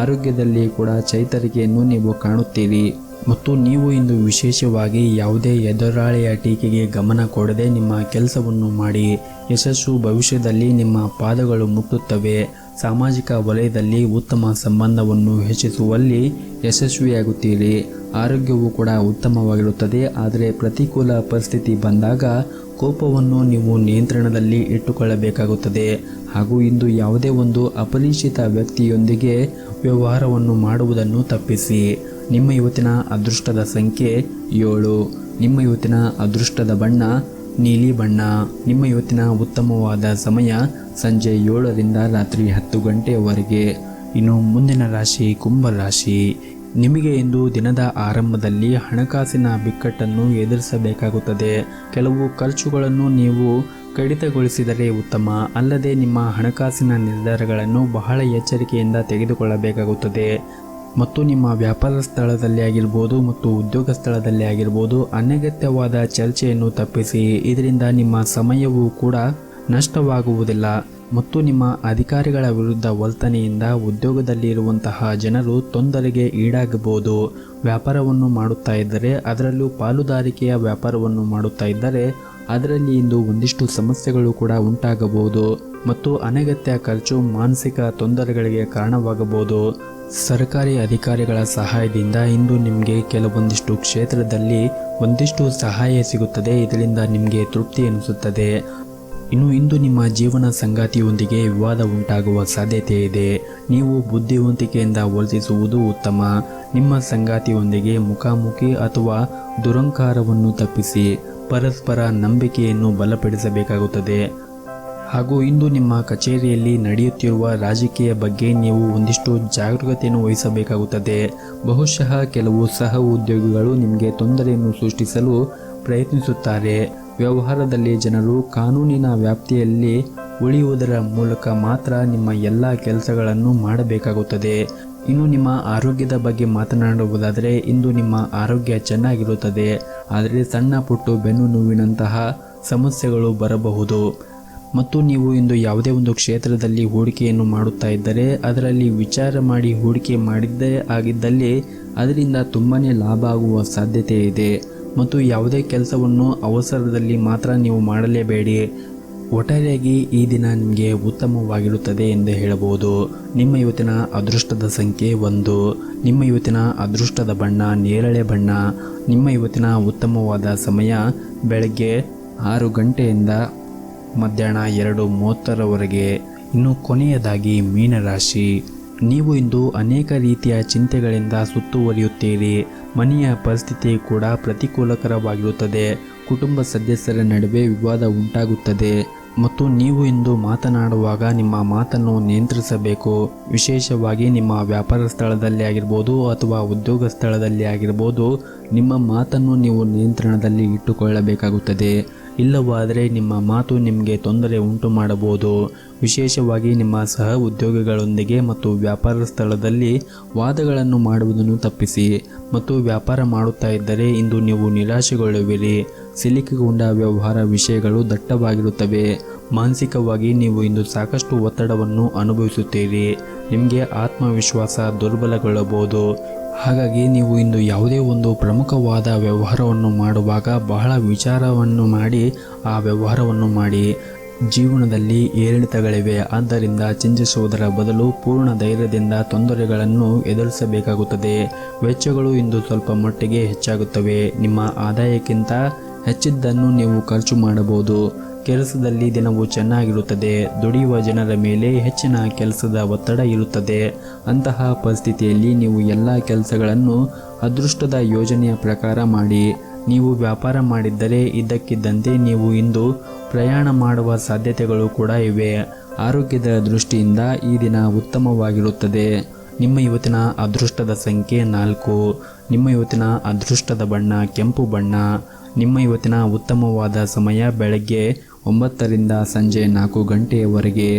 S1: ಆರೋಗ್ಯದಲ್ಲಿ ಕೂಡ ಚೈತರಿಕೆಯನ್ನು ನೀವು ಕಾಣುತ್ತೀರಿ ಮತ್ತು ನೀವು ಇಂದು ವಿಶೇಷವಾಗಿ ಯಾವುದೇ ಎದುರಾಳಿಯ ಟೀಕೆಗೆ ಗಮನ ಕೊಡದೆ ನಿಮ್ಮ ಕೆಲಸವನ್ನು ಮಾಡಿ. ಯಶಸ್ಸು ಭವಿಷ್ಯದಲ್ಲಿ ನಿಮ್ಮ ಪಾದಗಳು ಮುಟ್ಟುತ್ತವೆ. ಸಾಮಾಜಿಕ ವಲಯದಲ್ಲಿ ಉತ್ತಮ ಸಂಬಂಧವನ್ನು ಹೆಚ್ಚಿಸುವಲ್ಲಿ ಯಶಸ್ವಿಯಾಗುತ್ತೀರಿ. ಆರೋಗ್ಯವು ಕೂಡ ಉತ್ತಮವಾಗಿರುತ್ತದೆ. ಆದರೆ ಪ್ರತಿಕೂಲ ಪರಿಸ್ಥಿತಿ ಬಂದಾಗ ಕೋಪವನ್ನು ನೀವು ನಿಯಂತ್ರಣದಲ್ಲಿ ಇಟ್ಟುಕೊಳ್ಳಬೇಕಾಗುತ್ತದೆ. ಹಾಗೂ ಇಂದು ಯಾವುದೇ ಒಂದು ಅಪರಿಚಿತ ವ್ಯಕ್ತಿಯೊಂದಿಗೆ ವ್ಯವಹಾರವನ್ನು ಮಾಡುವುದನ್ನು ತಪ್ಪಿಸಿ. ನಿಮ್ಮ ಇವತ್ತಿನ ಅದೃಷ್ಟದ ಸಂಖ್ಯೆ 7. ನಿಮ್ಮ ಇವತ್ತಿನ ಅದೃಷ್ಟದ ಬಣ್ಣ ನೀಲಿ ಬಣ್ಣ. ನಿಮ್ಮ ಇವತ್ತಿನ ಉತ್ತಮವಾದ ಸಮಯ ಸಂಜೆ 7ರಿಂದ ರಾತ್ರಿ 10 ಗಂಟೆಯವರೆಗೆ. ಇನ್ನು ಮುಂದಿನ ರಾಶಿ ಕುಂಭರಾಶಿ. ನಿಮಗೆ ಇಂದು ದಿನದ ಆರಂಭದಲ್ಲಿ ಹಣಕಾಸಿನ ಬಿಕ್ಕಟ್ಟನ್ನು ಎದುರಿಸಬೇಕಾಗುತ್ತದೆ. ಕೆಲವು ಖರ್ಚುಗಳನ್ನು ನೀವು ಕಡಿತಗೊಳಿಸಿದರೆ ಉತ್ತಮ. ಅಲ್ಲದೆ ನಿಮ್ಮ ಹಣಕಾಸಿನ ನಿರ್ಧಾರಗಳನ್ನು ಬಹಳ ಎಚ್ಚರಿಕೆಯಿಂದ ತೆಗೆದುಕೊಳ್ಳಬೇಕಾಗುತ್ತದೆ. ಮತ್ತು ನಿಮ್ಮ ವ್ಯಾಪಾರ ಸ್ಥಳದಲ್ಲಿ ಆಗಿರ್ಬೋದು ಮತ್ತು ಉದ್ಯೋಗ ಸ್ಥಳದಲ್ಲಿ ಆಗಿರ್ಬೋದು ಅನಗತ್ಯವಾದ ಚರ್ಚೆಯನ್ನು ತಪ್ಪಿಸಿ. ಇದರಿಂದ ನಿಮ್ಮ ಸಮಯವೂ ಕೂಡ ನಷ್ಟವಾಗುವುದಿಲ್ಲ ಮತ್ತು ನಿಮ್ಮ ಅಧಿಕಾರಿಗಳ ವಿರುದ್ಧ ವರ್ತನೆಯಿಂದ ಉದ್ಯೋಗದಲ್ಲಿರುವಂತಹ ಜನರು ತೊಂದರೆಗೆ ಈಡಾಗಬಹುದು. ವ್ಯಾಪಾರವನ್ನು ಮಾಡುತ್ತಾ ಇದ್ದರೆ, ಅದರಲ್ಲೂ ಪಾಲುದಾರಿಕೆಯ ವ್ಯಾಪಾರವನ್ನು ಮಾಡುತ್ತಾ ಇದ್ದರೆ ಅದರಲ್ಲಿ ಇಂದು ಒಂದಿಷ್ಟು ಸಮಸ್ಯೆಗಳು ಕೂಡ ಉಂಟಾಗಬಹುದು ಮತ್ತು ಅನಗತ್ಯ ಖರ್ಚು ಮಾನಸಿಕ ತೊಂದರೆಗಳಿಗೆ ಕಾರಣವಾಗಬಹುದು. ಸರ್ಕಾರಿ ಅಧಿಕಾರಿಗಳ ಸಹಾಯದಿಂದ ಇಂದು ನಿಮಗೆ ಕೆಲವೊಂದಿಷ್ಟು ಕ್ಷೇತ್ರದಲ್ಲಿ ಒಂದಿಷ್ಟು ಸಹಾಯ ಸಿಗುತ್ತದೆ. ಇದರಿಂದ ನಿಮಗೆ ತೃಪ್ತಿ ಎನಿಸುತ್ತದೆ. ಇನ್ನು ಇಂದು ನಿಮ್ಮ ಜೀವನ ಸಂಗಾತಿಯೊಂದಿಗೆ ವಿವಾದ ಉಂಟಾಗುವ ಸಾಧ್ಯತೆ ಇದೆ. ನೀವು ಬುದ್ಧಿವಂತಿಕೆಯಿಂದ ವರ್ತಿಸುವುದು ಉತ್ತಮ. ನಿಮ್ಮ ಸಂಗಾತಿಯೊಂದಿಗೆ ಮುಖಾಮುಖಿ ಅಥವಾ ದುರಂಕಾರವನ್ನು ತಪ್ಪಿಸಿ. ಪರಸ್ಪರ ನಂಬಿಕೆಯನ್ನು ಬಲಪಡಿಸಬೇಕಾಗುತ್ತದೆ. ಹಾಗೂ ಇಂದು ನಿಮ್ಮ ಕಚೇರಿಯಲ್ಲಿ ನಡೆಯುತ್ತಿರುವ ರಾಜಕೀಯ ಬಗ್ಗೆ ನೀವು ಒಂದಿಷ್ಟು ಜಾಗರೂಕತೆಯನ್ನು ವಹಿಸಬೇಕಾಗುತ್ತದೆ. ಬಹುಶಃ ಕೆಲವು ಸಹ ಉದ್ಯೋಗಿಗಳು ನಿಮಗೆ ತೊಂದರೆಯನ್ನು ಸೃಷ್ಟಿಸಲು ಪ್ರಯತ್ನಿಸುತ್ತಾರೆ. ವ್ಯವಹಾರದಲ್ಲಿ ಜನರು ಕಾನೂನಿನ ವ್ಯಾಪ್ತಿಯಲ್ಲಿ ಉಳಿಯುವುದರ ಮೂಲಕ ಮಾತ್ರ ನಿಮ್ಮ ಎಲ್ಲ ಕೆಲಸಗಳನ್ನು ಮಾಡಬೇಕಾಗುತ್ತದೆ. ಇನ್ನು ನಿಮ್ಮ ಆರೋಗ್ಯದ ಬಗ್ಗೆ ಮಾತನಾಡುವುದಾದರೆ ಇಂದು ನಿಮ್ಮ ಆರೋಗ್ಯ ಚೆನ್ನಾಗಿರುತ್ತದೆ. ಆದರೆ ಸಣ್ಣ ಪುಟ್ಟು ಬೆನ್ನು ನೋವಿನಂತಹ ಸಮಸ್ಯೆಗಳು ಬರಬಹುದು. ಮತ್ತು ನೀವು ಇಂದು ಯಾವುದೇ ಒಂದು ಕ್ಷೇತ್ರದಲ್ಲಿ ಹೂಡಿಕೆಯನ್ನು ಮಾಡುತ್ತಾ ಇದ್ದರೆ ಅದರಲ್ಲಿ ವಿಚಾರ ಮಾಡಿ ಹೂಡಿಕೆ ಮಾಡಿದ್ದೇ ಆಗಿದ್ದಲ್ಲಿ ಅದರಿಂದ ತುಂಬಾ ಲಾಭ ಆಗುವ ಸಾಧ್ಯತೆ ಇದೆ. ಮತ್ತು ಯಾವುದೇ ಕೆಲಸವನ್ನು ಅವಸರದಲ್ಲಿ ಮಾತ್ರ ನೀವು ಮಾಡಲೇಬೇಡಿ. ಒಟ್ಟಾರೆಯಾಗಿ ಈ ದಿನ ನಿಮಗೆ ಉತ್ತಮವಾಗಿರುತ್ತದೆ ಎಂದು ಹೇಳಬಹುದು. ನಿಮ್ಮ ಇವತ್ತಿನ ಅದೃಷ್ಟದ ಸಂಖ್ಯೆ 1. ನಿಮ್ಮ ಇವತ್ತಿನ ಅದೃಷ್ಟದ ಬಣ್ಣ ನೇರಳೆ ಬಣ್ಣ. ನಿಮ್ಮ ಇವತ್ತಿನ ಉತ್ತಮವಾದ ಸಮಯ ಬೆಳಗ್ಗೆ 6 ಗಂಟೆಯಿಂದ ಮಧ್ಯಾಹ್ನ 2:30ರವರೆಗೆ. ಇನ್ನು ಕೊನೆಯದಾಗಿ ಮೀನರಾಶಿ. ನೀವು ಇಂದು ಅನೇಕ ರೀತಿಯ ಚಿಂತೆಗಳಿಂದ ಸುತ್ತುವರಿಯುತ್ತೀರಿ. ಮನೆಯ ಪರಿಸ್ಥಿತಿ ಕೂಡ ಪ್ರತಿಕೂಲಕರವಾಗಿರುತ್ತದೆ. ಕುಟುಂಬ ಸದಸ್ಯರ ನಡುವೆ ವಿವಾದ ಉಂಟಾಗುತ್ತದೆ ಮತ್ತು ನೀವು ಇಂದು ಮಾತನಾಡುವಾಗ ನಿಮ್ಮ ಮಾತನ್ನು ನಿಯಂತ್ರಿಸಬೇಕು. ವಿಶೇಷವಾಗಿ ನಿಮ್ಮ ವ್ಯಾಪಾರ ಸ್ಥಳದಲ್ಲಿ ಆಗಿರ್ಬೋದು ಅಥವಾ ಉದ್ಯೋಗ ಸ್ಥಳದಲ್ಲಿ ಆಗಿರ್ಬೋದು, ನಿಮ್ಮ ಮಾತನ್ನು ನೀವು ನಿಯಂತ್ರಣದಲ್ಲಿ ಇಟ್ಟುಕೊಳ್ಳಬೇಕಾಗುತ್ತದೆ. ಇಲ್ಲವಾದರೆ ನಿಮ್ಮ ಮಾತು ನಿಮಗೆ ತೊಂದರೆ ಉಂಟು ಮಾಡಬಹುದು. ವಿಶೇಷವಾಗಿ ನಿಮ್ಮ ಸಹ ಉದ್ಯೋಗಿಗಳೊಂದಿಗೆ ಮತ್ತು ವ್ಯಾಪಾರ ಸ್ಥಳದಲ್ಲಿ ವಾದಗಳನ್ನು ಮಾಡುವುದನ್ನು ತಪ್ಪಿಸಿ. ಮತ್ತು ವ್ಯಾಪಾರ ಮಾಡುತ್ತಾ ಇದ್ದರೆ ಇಂದು ನೀವು ನಿರಾಶೆಗೊಳ್ಳುವಿರಿ. ಸಿಲುಕಿಕೊಂಡ ವ್ಯವಹಾರ ವಿಷಯಗಳು ದಟ್ಟವಾಗಿರುತ್ತವೆ. ಮಾನಸಿಕವಾಗಿ ನೀವು ಇಂದು ಸಾಕಷ್ಟು ಒತ್ತಡವನ್ನು ಅನುಭವಿಸುತ್ತೀರಿ. ನಿಮಗೆ ಆತ್ಮವಿಶ್ವಾಸ ದುರ್ಬಲಗೊಳ್ಳಬಹುದು. ಹಾಗಾಗಿ ನೀವು ಇಂದು ಯಾವುದೇ ಒಂದು ಪ್ರಮುಖವಾದ ವ್ಯವಹಾರವನ್ನು ಮಾಡುವಾಗ ಬಹಳ ವಿಚಾರವನ್ನು ಮಾಡಿ ಆ ವ್ಯವಹಾರವನ್ನು ಮಾಡಿ. ಜೀವನದಲ್ಲಿ ಏರಿಳಿತಗಳಿವೆ, ಆದ್ದರಿಂದ ಚಿಂತಿಸುವುದರ ಬದಲು ಪೂರ್ಣ ಧೈರ್ಯದಿಂದ ತೊಂದರೆಗಳನ್ನು ಎದುರಿಸಬೇಕಾಗುತ್ತದೆ. ವೆಚ್ಚಗಳು ಇಂದು ಸ್ವಲ್ಪ ಮಟ್ಟಿಗೆ ಹೆಚ್ಚಾಗುತ್ತವೆ. ನಿಮ್ಮ ಆದಾಯಕ್ಕಿಂತ ಹೆಚ್ಚಿದ್ದನ್ನು ನೀವು ಖರ್ಚು ಮಾಡಬಹುದು. ಕೆಲಸದಲ್ಲಿ ದಿನವೂ ಚೆನ್ನಾಗಿರುತ್ತದೆ. ದುಡಿಯುವ ಜನರ ಮೇಲೆ ಹೆಚ್ಚಿನ ಕೆಲಸದ ಒತ್ತಡ ಇರುತ್ತದೆ. ಅಂತಹ ಪರಿಸ್ಥಿತಿಯಲ್ಲಿ ನೀವು ಎಲ್ಲ ಕೆಲಸಗಳನ್ನು ಅದೃಷ್ಟದ ಯೋಜನೆಯ ಪ್ರಕಾರ ಮಾಡಿ. ನೀವು ವ್ಯಾಪಾರ ಮಾಡಿದ್ದರೆ ಇದ್ದಕ್ಕಿದ್ದಂತೆ ನೀವು ಇಂದು ಪ್ರಯಾಣ ಮಾಡುವ ಸಾಧ್ಯತೆಗಳು ಕೂಡ ಇವೆ. ಆರೋಗ್ಯದ ದೃಷ್ಟಿಯಿಂದ ಈ ದಿನ ಉತ್ತಮವಾಗಿರುತ್ತದೆ. ನಿಮ್ಮ ಇವತ್ತಿನ ಅದೃಷ್ಟದ ಸಂಖ್ಯೆ 4. ನಿಮ್ಮ ಇವತ್ತಿನ ಅದೃಷ್ಟದ ಬಣ್ಣ ಕೆಂಪು ಬಣ್ಣ. ನಿಮ್ಮ ಇವತ್ತಿನ ಉತ್ತಮವಾದ ಸಮಯ ಬೆಳಗ್ಗೆ 9ರಿಂದ ಸಂಜೆ 4 ಗಂಟೆಯವರೆಗೆ.